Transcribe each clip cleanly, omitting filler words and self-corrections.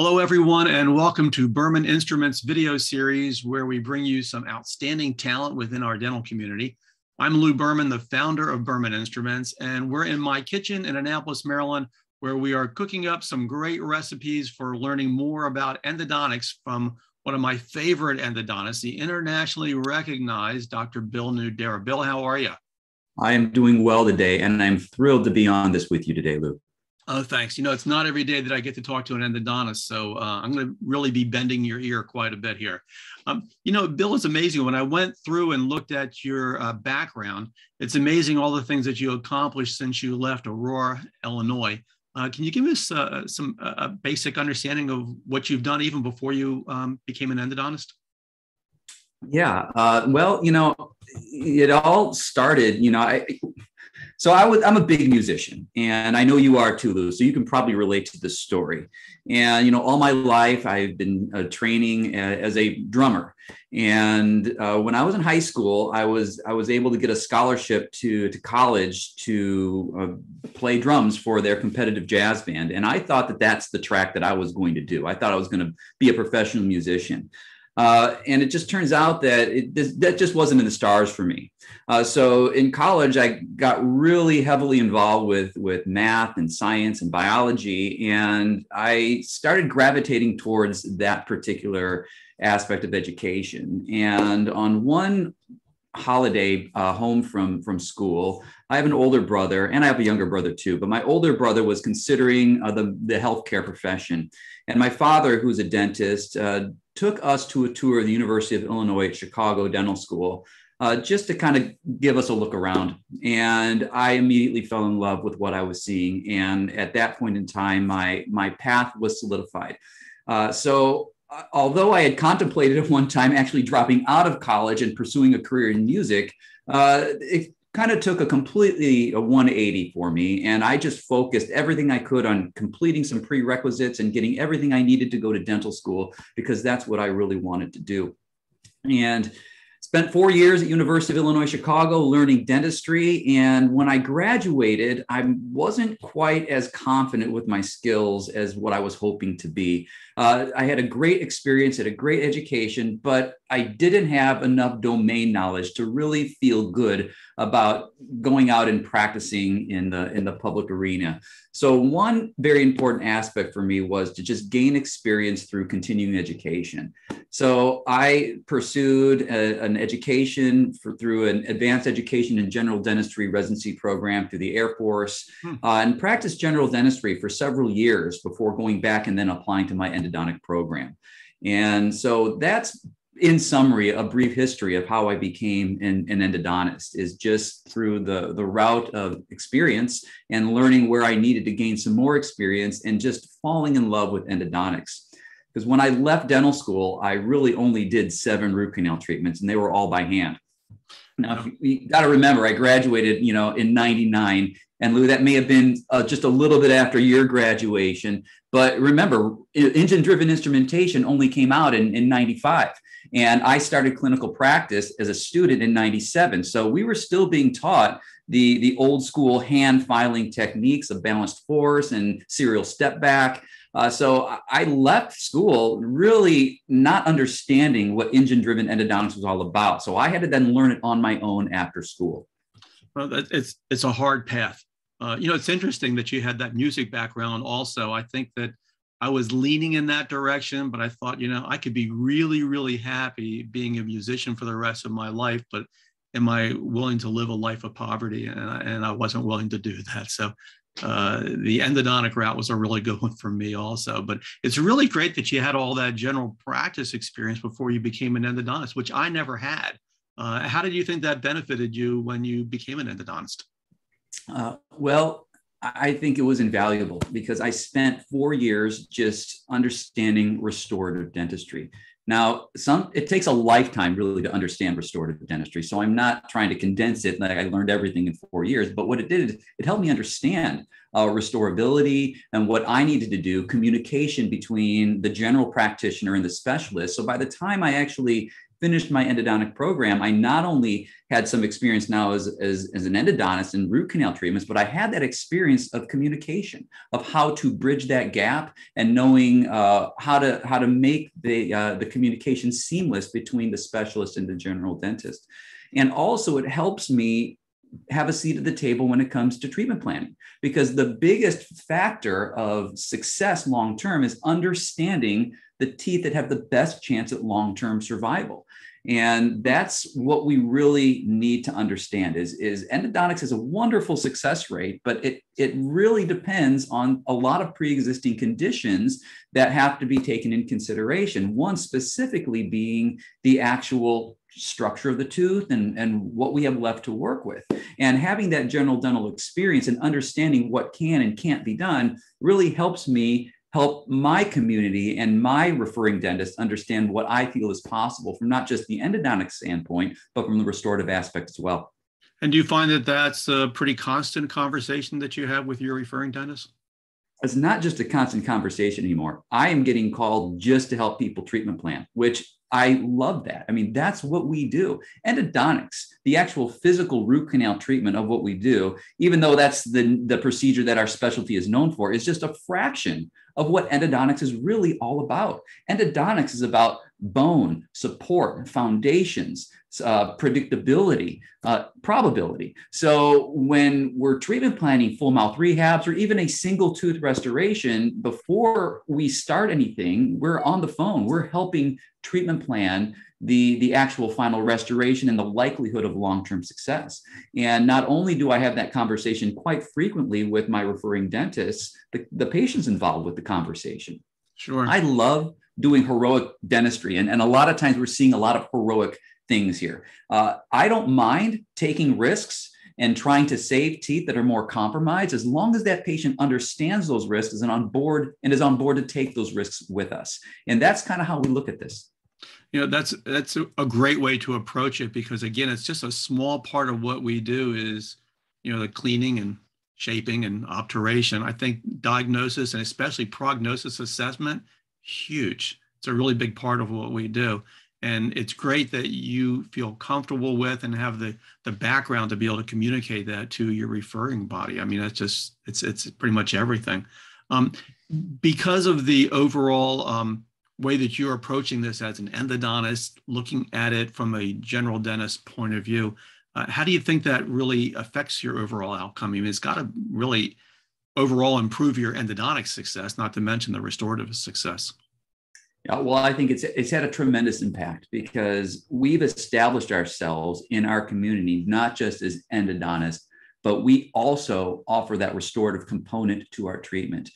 Hello, everyone, and welcome to Berman Instruments video series, where we bring you some outstanding talent within our dental community. I'm Lou Berman, the founder of Berman Instruments, and we're in my kitchen in Annapolis, Maryland, where we are cooking up some great recipes for learning more about endodontics from one of my favorite endodontists, the internationally recognized Dr. Bill Nudera. Bill, how are you? I am doing well today, and I'm thrilled to be on this with you today, Lou. Oh, thanks. You know, it's not every day that I get to talk to an endodontist, so I'm going to really be bending your ear quite a bit here. Bill, it's amazing. When I went through and looked at your background, it's amazing all the things that you accomplished since you left Aurora, Illinois. Can you give us some basic understanding of what you've done even before you became an endodontist? Yeah, it all started, I'm a big musician, and I know you are too, Lou, so you can probably relate to this story. And, all my life I've been training as a drummer. And when I was in high school, I was able to get a scholarship to college to play drums for their competitive jazz band. And I thought that that's the track that I was going to do. I thought I was going to be a professional musician. And it just turns out that that just wasn't in the stars for me. So in college, I got really heavily involved with math and science and biology, and I started gravitating towards that particular aspect of education. And on one holiday home from school, I have an older brother, and I have a younger brother too, but my older brother was considering the healthcare profession. And my father, who's a dentist, took us to a tour of the University of Illinois at Chicago Dental School, just to kind of give us a look around. And I immediately fell in love with what I was seeing. And at that point in time, my path was solidified. So although I had contemplated at one time actually dropping out of college and pursuing a career in music, it kind of took a 180 for me. And I just focused everything I could on completing some prerequisites and getting everything I needed to go to dental school, because that's what I really wanted to do. And spent 4 years at University of Illinois, Chicago, learning dentistry. And when I graduated, I wasn't quite as confident with my skills as what I was hoping to be. I had a great experience, had a great education, but I didn't have enough domain knowledge to really feel good about going out and practicing in the public arena. So one very important aspect for me was to just gain experience through continuing education. So I pursued an education through an advanced education in general dentistry residency program through the Air Force, and practiced general dentistry for several years before going back and then applying to my endodontic program. And so that's, in summary, a brief history of how I became an endodontist, is just through the route of experience and learning where I needed to gain some more experience and just falling in love with endodontics. Because when I left dental school, I really only did 7 root canal treatments, and they were all by hand. Now, you got to remember, I graduated, in 99. And Lou, that may have been just a little bit after your graduation. But remember, engine-driven instrumentation only came out in 95. And I started clinical practice as a student in 97. So we were still being taught the old school hand filing techniques of balanced force and serial step back. So I left school really not understanding what engine-driven endodontics was all about. So I had to then learn it on my own after school. Well, it's a hard path. It's interesting that you had that music background also. I think that I was leaning in that direction, but I thought, I could be really, really happy being a musician for the rest of my life, but am I willing to live a life of poverty? And I wasn't willing to do that. So the endodontic route was a really good one for me also. But it's really great that you had all that general practice experience before you became an endodontist, which I never had. How did you think that benefited you when you became an endodontist? Well, I think it was invaluable, because I spent 4 years just understanding restorative dentistry. Now, it takes a lifetime really to understand restorative dentistry. So I'm not trying to condense it like I learned everything in 4 years, but what it did, it helped me understand restorability and what I needed to do, communication between the general practitioner and the specialist. So by the time I actually finished my endodontic program, I not only had some experience now as an endodontist in root canal treatments, but I had that experience of communication, of how to bridge that gap and knowing how to make the communication seamless between the specialist and the general dentist. And also it helps me have a seat at the table when it comes to treatment planning, because the biggest factor of success long-term is understanding the teeth that have the best chance at long-term survival. And that's what we really need to understand is endodontics has a wonderful success rate, but it really depends on a lot of pre-existing conditions that have to be taken in consideration. One specifically being the actual structure of the tooth and what we have left to work with. And having that general dental experience and understanding what can and can't be done really helps me help my community and my referring dentist understand what I feel is possible from not just the endodontic standpoint, but from the restorative aspect as well. And do you find that that's a pretty constant conversation that you have with your referring dentist? It's not just a constant conversation anymore. I am getting called just to help people treatment plan, which I love that. I mean, that's what we do. Endodontics, the actual physical root canal treatment of what we do, even though that's the procedure that our specialty is known for, is just a fraction of what endodontics is really all about. Endodontics is about bone, support, foundations, predictability, probability. So when we're treatment planning full mouth rehabs or even a single tooth restoration, before we start anything, we're on the phone. We're helping treatment plan the actual final restoration and the likelihood of long-term success. And not only do I have that conversation quite frequently with my referring dentists, the patient's involved with the conversation. Sure. I love doing heroic dentistry. And a lot of times we're seeing a lot of heroic things here. I don't mind taking risks and trying to save teeth that are more compromised, as long as that patient understands those risks and is on board to take those risks with us. And that's kind of how we look at this. You know, that's a great way to approach it, because again, it's just a small part of what we do is, you know, the cleaning and shaping and obturation. I think diagnosis and especially prognosis assessment, huge. It's a really big part of what we do. And it's great that you feel comfortable with and have the background to be able to communicate that to your referring body. I mean, it's pretty much everything. Because of the overall way that you're approaching this as an endodontist, looking at it from a general dentist point of view, how do you think that really affects your overall outcome? I mean, it's got to really overall improve your endodontic success, not to mention the restorative success. Yeah, well, I think it's had a tremendous impact, because we've established ourselves in our community, not just as endodontists, but we also offer that restorative component to our treatment.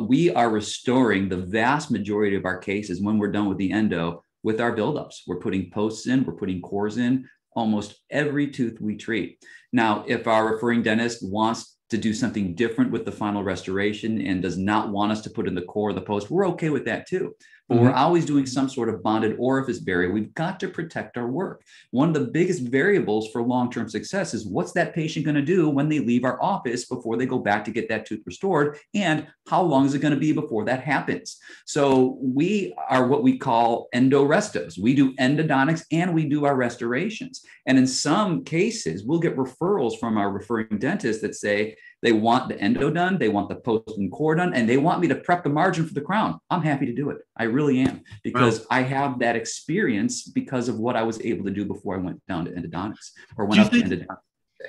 We are restoring the vast majority of our cases when we're done with the endo with our buildups. We're putting posts in, we're putting cores in, almost every tooth we treat. Now, if our referring dentist wants to do something different with the final restoration and does not want us to put in the core or the post, we're okay with that too. But we're always doing some sort of bonded orifice barrier. We've got to protect our work. One of the biggest variables for long-term success is what's that patient going to do when they leave our office before they go back to get that tooth restored, and how long is it going to be before that happens? So we are what we call endorestos. We do endodontics and we do our restorations. And in some cases, we'll get referrals from our referring dentists that say they want the endo done, they want the post and core done, and they want me to prep the margin for the crown. I'm happy to do it. I really am, because I have that experience because of what I was able to do before I went down to endodontics or went up to endodontics.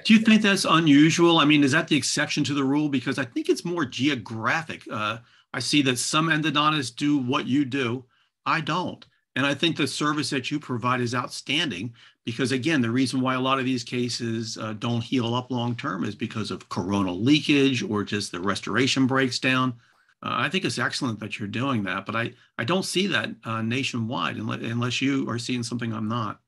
Do you think that's unusual? I mean, is that the exception to the rule? Because I think it's more geographic. I see that some endodontists do what you do. I don't. And I think the service that you provide is outstanding, because again, the reason why a lot of these cases don't heal up long-term is because of coronal leakage or just the restoration breaks down. I think it's excellent that you're doing that, but I don't see that nationwide unless you are seeing something I'm not.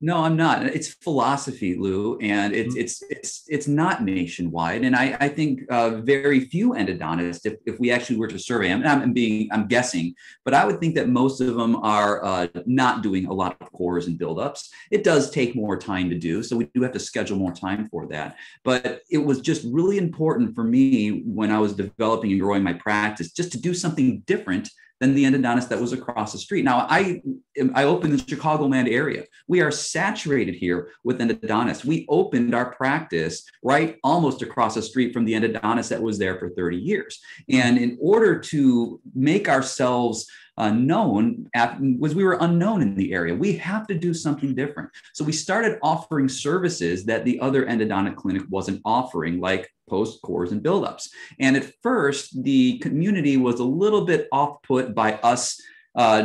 No, I'm not. It's philosophy, Lou, and it's not nationwide. And I think very few endodontists, if we actually were to survey them, and I'm guessing, but I would think that most of them are not doing a lot of cores and buildups. It does take more time to do, so we do have to schedule more time for that. But it was just really important for me when I was developing and growing my practice, just to do something different than the endodontist that was across the street. Now, I opened in the Chicagoland area. We are saturated here with endodontists. We opened our practice right almost across the street from the endodontist that was there for 30 years. And in order to make ourselves known, was we were unknown in the area. We have to do something different. So we started offering services that the other endodontic clinic wasn't offering, like post, cores, and buildups. And at first, the community was a little bit off-put by us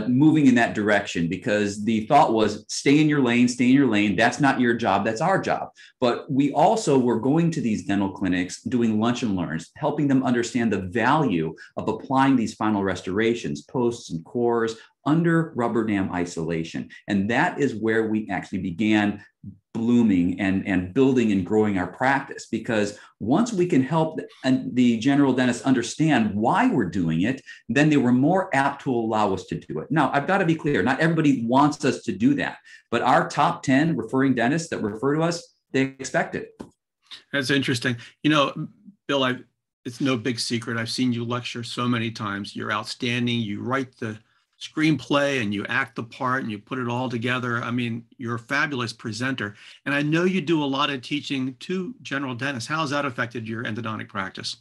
moving in that direction, because the thought was stay in your lane, stay in your lane. That's not your job. That's our job. But we also were going to these dental clinics, doing lunch and learns, helping them understand the value of applying these final restorations, posts and cores under rubber dam isolation. And that is where we actually began blooming and building and growing our practice, because once we can help the general dentist understand why we're doing it, then they were more apt to allow us to do it. Now, I've got to be clear, not everybody wants us to do that, but our top 10 referring dentists that refer to us, they expect it. That's interesting. You know, Bill, it's no big secret. I've seen you lecture so many times. You're outstanding. You write the screenplay and you act the part and you put it all together. I mean, you're a fabulous presenter. And I know you do a lot of teaching to general dentists. How has that affected your endodontic practice?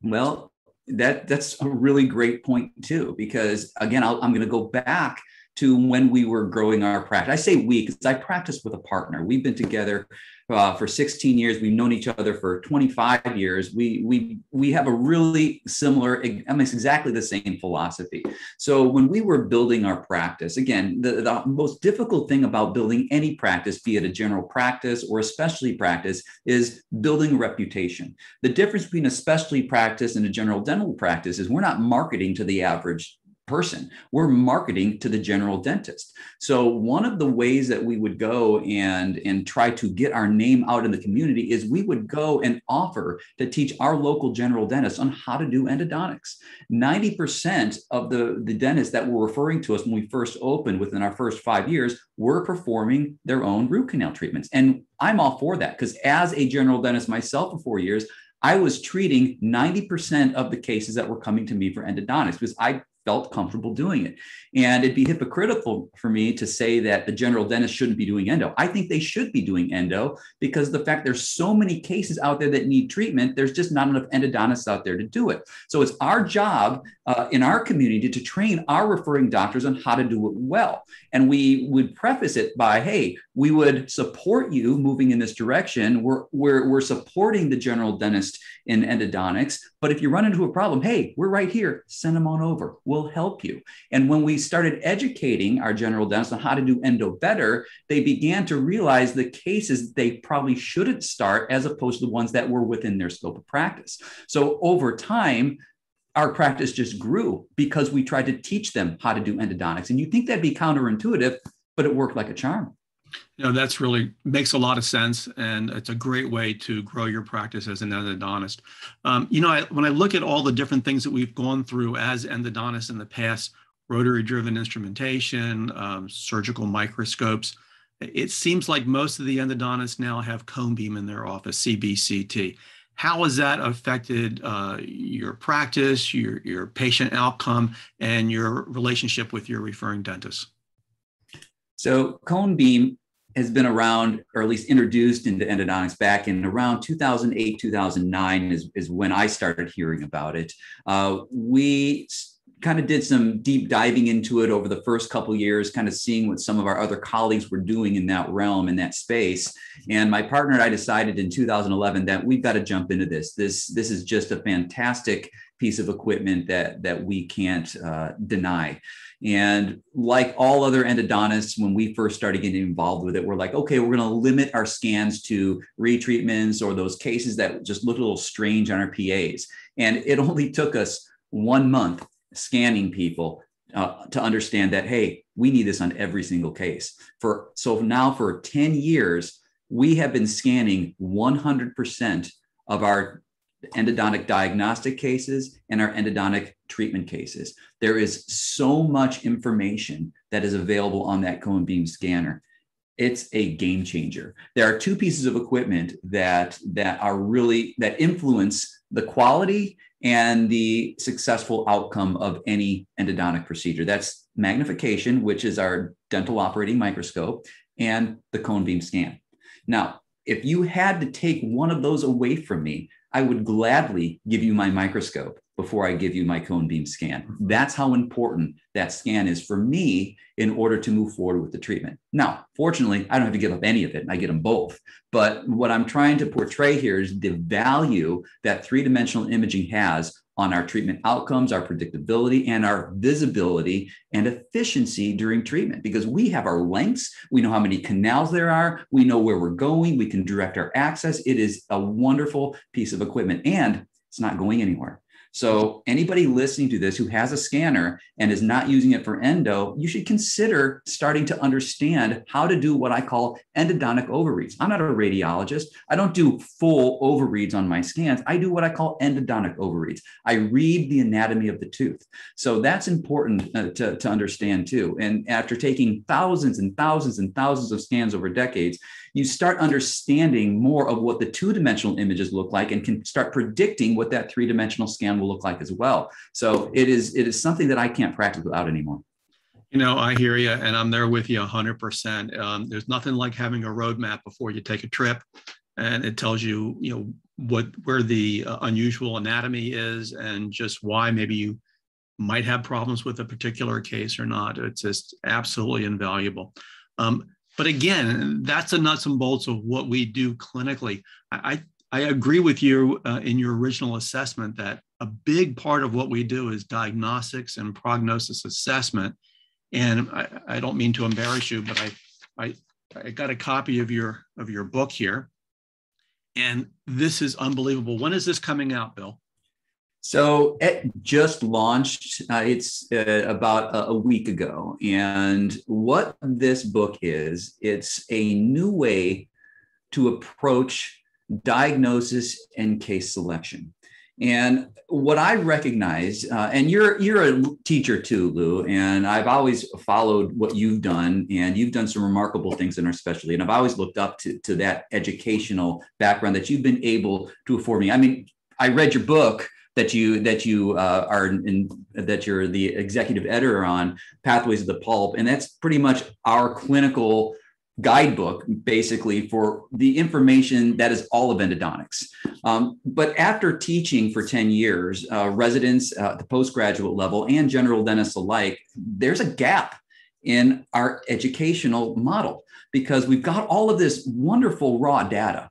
Well, that's a really great point too, because again, I'm going to go back to when we were growing our practice. I say we because I practice with a partner. We've been together for 16 years. We've known each other for 25 years. We have a really similar, almost exactly the same philosophy. So when we were building our practice, again, the most difficult thing about building any practice, be it a general practice or a specialty practice, is building a reputation. The difference between a specialty practice and a general dental practice is we're not marketing to the average person. We're marketing to the general dentist. So one of the ways that we would go and try to get our name out in the community is we would go and offer to teach our local general dentists on how to do endodontics. 90% of the dentists that were referring to us when we first opened within our first 5 years were performing their own root canal treatments. And I'm all for that, because as a general dentist myself for 4 years, I was treating 90% of the cases that were coming to me for endodontics because I felt comfortable doing it. And it'd be hypocritical for me to say that the general dentist shouldn't be doing endo. I think they should be doing endo, because the fact there's so many cases out there that need treatment, there's just not enough endodontists out there to do it. So it's our job in our community to train our referring doctors on how to do it well. And we would preface it by, hey, we would support you moving in this direction. We're supporting the general dentist in endodontics. But if you run into a problem, hey, we're right here. Send them on over. We'll help you. And when we started educating our general dentists on how to do endo better, they began to realize the cases they probably shouldn't start as opposed to the ones that were within their scope of practice. So over time, our practice just grew because we tried to teach them how to do endodontics. And you think that'd be counterintuitive, but it worked like a charm. You know, that's really makes a lot of sense. And it's a great way to grow your practice as an endodontist. You know, when I look at all the different things that we've gone through as endodontists in the past, rotary driven instrumentation, surgical microscopes, it seems like most of the endodontists now have cone beam in their office, CBCT. How has that affected your practice, your patient outcome, and your relationship with your referring dentist? So cone beam has been around, or at least introduced into endodontics back in around 2008, 2009 is when I started hearing about it. We kind of did some deep diving into it over the first couple of years, kind of seeing what some of our other colleagues were doing in that realm, in that space. And my partner and I decided in 2011 that we've got to jump into this. This is just a fantastic piece of equipment that we can't deny. And like all other endodontists, when we first started getting involved with it, we're like, okay, we're going to limit our scans to retreatments or those cases that just look a little strange on our PAs. And it only took us 1 month scanning people to understand that, hey, we need this on every single case. So now for 10 years, we have been scanning 100% of our endodontic diagnostic cases and our endodontic treatment cases. There is so much information that is available on that cone beam scanner. It's a game changer. There are two pieces of equipment that influence the quality and the successful outcome of any endodontic procedure. That's magnification, which is our dental operating microscope, and the cone beam scan. Now, if you had to take one of those away from me, I would gladly give you my microscope before I give you my cone beam scan. That's how important that scan is for me in order to move forward with the treatment. Now, fortunately, I don't have to give up any of it. I get them both. But what I'm trying to portray here is the value that three-dimensional imaging has on our treatment outcomes, our predictability, and our visibility and efficiency during treatment, because we have our lengths, we know how many canals there are, we know where we're going, we can direct our access. It is a wonderful piece of equipment, and it's not going anywhere. So anybody listening to this who has a scanner and is not using it for endo, you should consider starting to understand how to do what I call endodontic overreads. I'm not a radiologist. I don't do full overreads on my scans. I do what I call endodontic overreads. I read the anatomy of the tooth. So that's important to understand too. And after taking thousands and thousands and thousands of scans over decades, you start understanding more of what the two-dimensional images look like and can start predicting what that three-dimensional scan will look like as well. So it is something that I can't practice without anymore. You know, I hear you, and I'm there with you 100%. There's nothing like having a roadmap before you take a trip, and it tells you, you know, where the unusual anatomy is, and just why maybe you might have problems with a particular case or not. It's just absolutely invaluable. But again, that's the nuts and bolts of what we do clinically. I agree with you in your original assessment that a big part of what we do is diagnostics and prognosis assessment. And I don't mean to embarrass you, but I got a copy of your book here, and this is unbelievable. When is this coming out, Bill? So it just launched. It's about a week ago. And what this book is, it's a new way to approach diagnosis and case selection. And what I recognize, and you're a teacher too, Lou, and I've always followed what you've done, and you've done some remarkable things in our specialty. And I've always looked up to that educational background that you've been able to afford me. I mean, I read your book that you're the executive editor on, Pathways of the Pulp, and that's pretty much our clinical guidebook, basically, for the information that is all of endodontics. But after teaching for 10 years, residents at the postgraduate level and general dentists alike, there's a gap in our educational model, because we've got all of this wonderful raw data.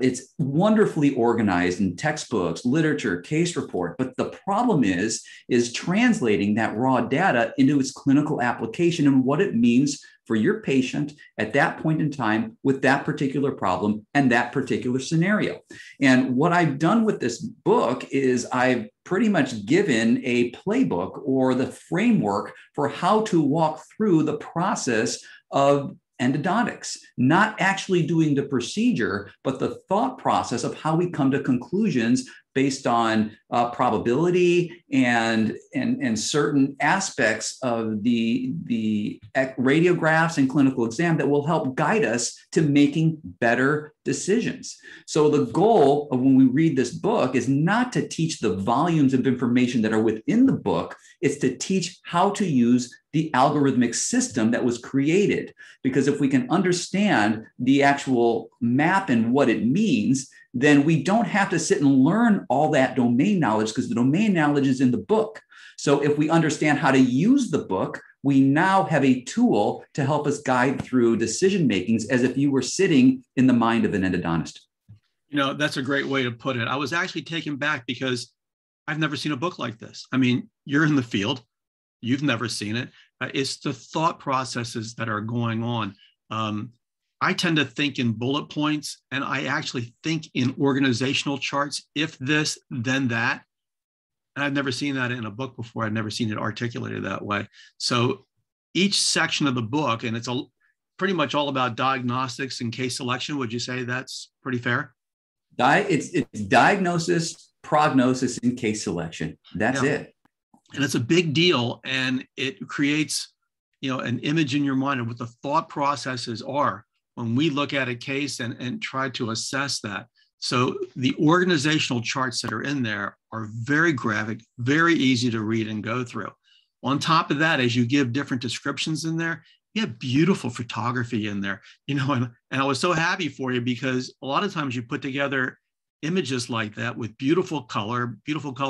It's wonderfully organized in textbooks, literature, case report. But the problem is translating that raw data into its clinical application and what it means for your patient at that point in time with that particular problem and that particular scenario. And what I've done with this book is I've pretty much given a playbook or the framework for how to walk through the process of endodontics, not actually doing the procedure, but the thought process of how we come to conclusions based on probability and certain aspects of the radiographs and clinical exam that will help guide us to making better decisions. So the goal of when we read this book is not to teach the volumes of information that are within the book, it's to teach how to use the algorithmic system that was created. Because if we can understand the actual map and what it means, then we don't have to sit and learn all that domain knowledge, because the domain knowledge is in the book. So if we understand how to use the book, we now have a tool to help us guide through decision makings as if you were sitting in the mind of an endodontist. You know, that's a great way to put it. I was actually taken back because I've never seen a book like this. I mean, you're in the field, you've never seen it. It's the thought processes that are going on. I tend to think in bullet points, and I actually think in organizational charts. If this, then that. And I've never seen that in a book before. I've never seen it articulated that way. So each section of the book, and it's pretty much all about diagnostics and case selection. Would you say that's pretty fair? It's diagnosis, prognosis, and case selection. That's it. And it's a big deal, and it creates, you know, an image in your mind of what the thought processes are when we look at a case and try to assess that. So the organizational charts that are in there are very graphic, very easy to read and go through. On top of that, as you give different descriptions in there, you have beautiful photography in there, and I was so happy for you because a lot of times you put together images like that with beautiful color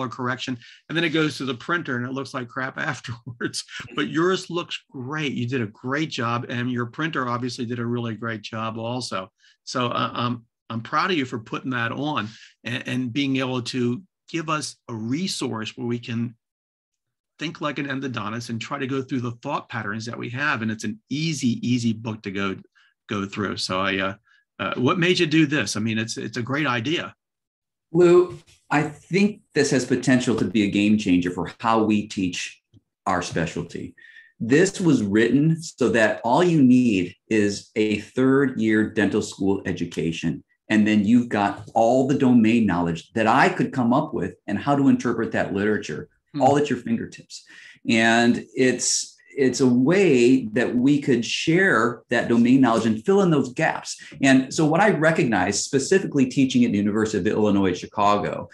correction, and then it goes to the printer and it looks like crap afterwards. But yours looks great. You did a great job, and your printer obviously did a really great job also. So I'm proud of you for putting that on and being able to give us a resource where we can think like an endodontist and try to go through the thought patterns that we have. And it's an easy book to go through. So what made you do this? I mean, it's a great idea. Lou, I think this has potential to be a game changer for how we teach our specialty. This was written so that all you need is a third-year dental school education. And then you've got all the domain knowledge that I could come up with and how to interpret that literature, all at your fingertips. And it's a way that we could share that domain knowledge and fill in those gaps. And so what I recognize, specifically teaching at the University of Illinois at Chicago,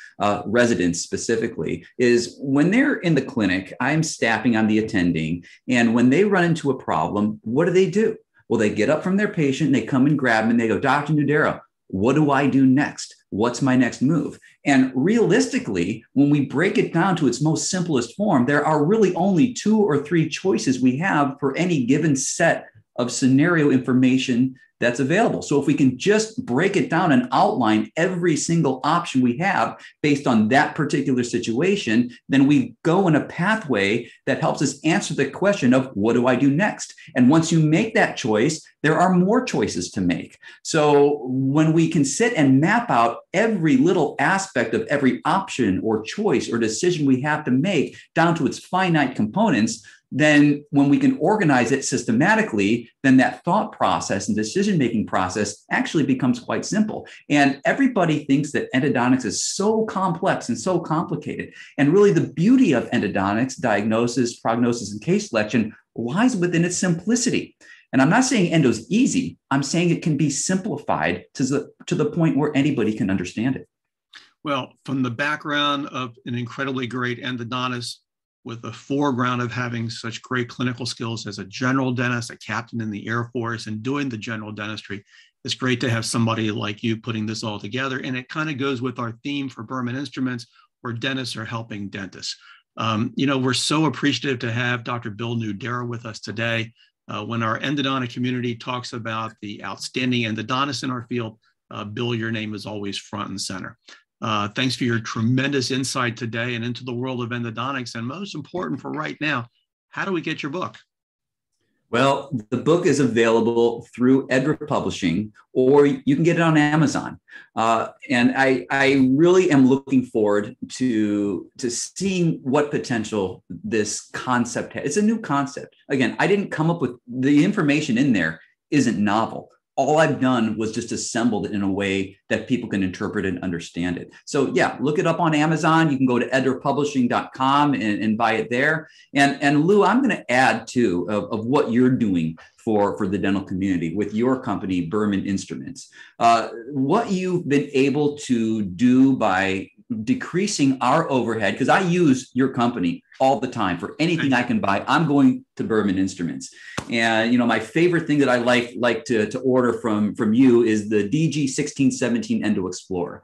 residents specifically, is when they're in the clinic, I'm staffing, I'm the attending. And when they run into a problem, what do? Well, they get up from their patient, and they come and grab them, and they go, Dr. Nudera, what do I do next? What's my next move? And realistically, when we break it down to its most simplest form, there are really only 2 or 3 choices we have for any given set of scenario information that's available. So if we can just break it down and outline every single option we have based on that particular situation, then we go in a pathway that helps us answer the question of what do I do next? And once you make that choice, there are more choices to make. So when we can sit and map out every little aspect of every option or choice or decision we have to make down to its finite components, then when we can organize it systematically, then that thought process and decision-making process actually becomes quite simple. And everybody thinks that endodontics is so complex and so complicated. And really the beauty of endodontics, diagnosis, prognosis, and case selection lies within its simplicity. And I'm not saying endo's easy. I'm saying it can be simplified to the point where anybody can understand it. Well, from the background of an incredibly great endodontist, with a foreground of having such great clinical skills as a general dentist, a captain in the Air Force, and doing the general dentistry, it's great to have somebody like you putting this all together. And it kind of goes with our theme for Berman Instruments, where dentists are helping dentists. We're so appreciative to have Dr. Bill Nudera with us today. When our endodontic community talks about the outstanding endodontists in our field, Bill, your name is always front and center. Thanks for your tremendous insight today and into the world of endodontics. And most important for right now, how do we get your book? Well, the book is available through Edra Publishing, or you can get it on Amazon. And I really am looking forward to seeing what potential this concept has. It's a new concept. Again, I didn't come up with the information in there isn't novel. All I've done was just assembled it in a way that people can interpret and understand it. So yeah, look it up on Amazon. You can go to edrapublishing.com and buy it there. And Lou, I'm going to add too of what you're doing for the dental community with your company, Berman Instruments. What you've been able to do by decreasing our overhead, because I use your company all the time for anything I can buy. I'm going to Berman Instruments. And my favorite thing that I like to order from you is the DG1617 Endo Explorer.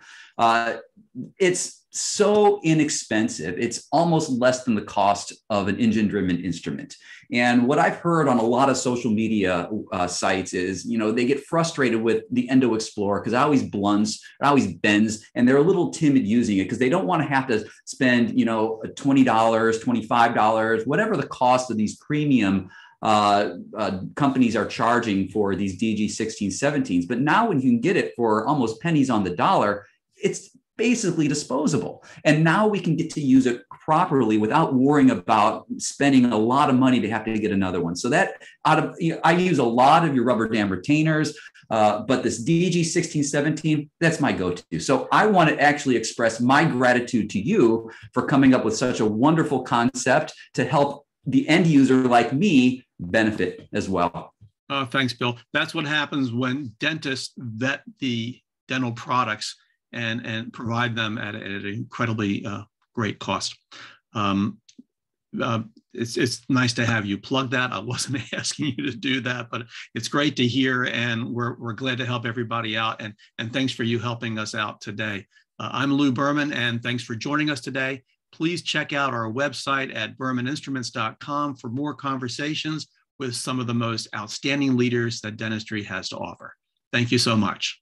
It's so inexpensive. It's almost less than the cost of an engine-driven instrument. And what I've heard on a lot of social media sites is, they get frustrated with the Endo Explorer because it always blunts, it always bends, and they're a little timid using it because they don't want to have to spend, $20, $25, whatever the cost of these premium companies are charging for these DG1617s. But now when you can get it for almost pennies on the dollar, it's basically disposable. And now we can get to use it properly without worrying about spending a lot of money to have to get another one. So that I use a lot of your rubber dam retainers, but this DG1617, that's my go-to. So I want to actually express my gratitude to you for coming up with such a wonderful concept to help the end user like me benefit as well. Thanks, Bill. That's what happens when dentists vet the dental products and provide them at an incredibly great cost. Um, it's nice to have you plug that. I wasn't asking you to do that, but it's great to hear, and we're glad to help everybody out. And thanks for you helping us out today. I'm Lou Berman, and thanks for joining us today. Please check out our website at bermaninstruments.com for more conversations with some of the most outstanding leaders that dentistry has to offer. Thank you so much.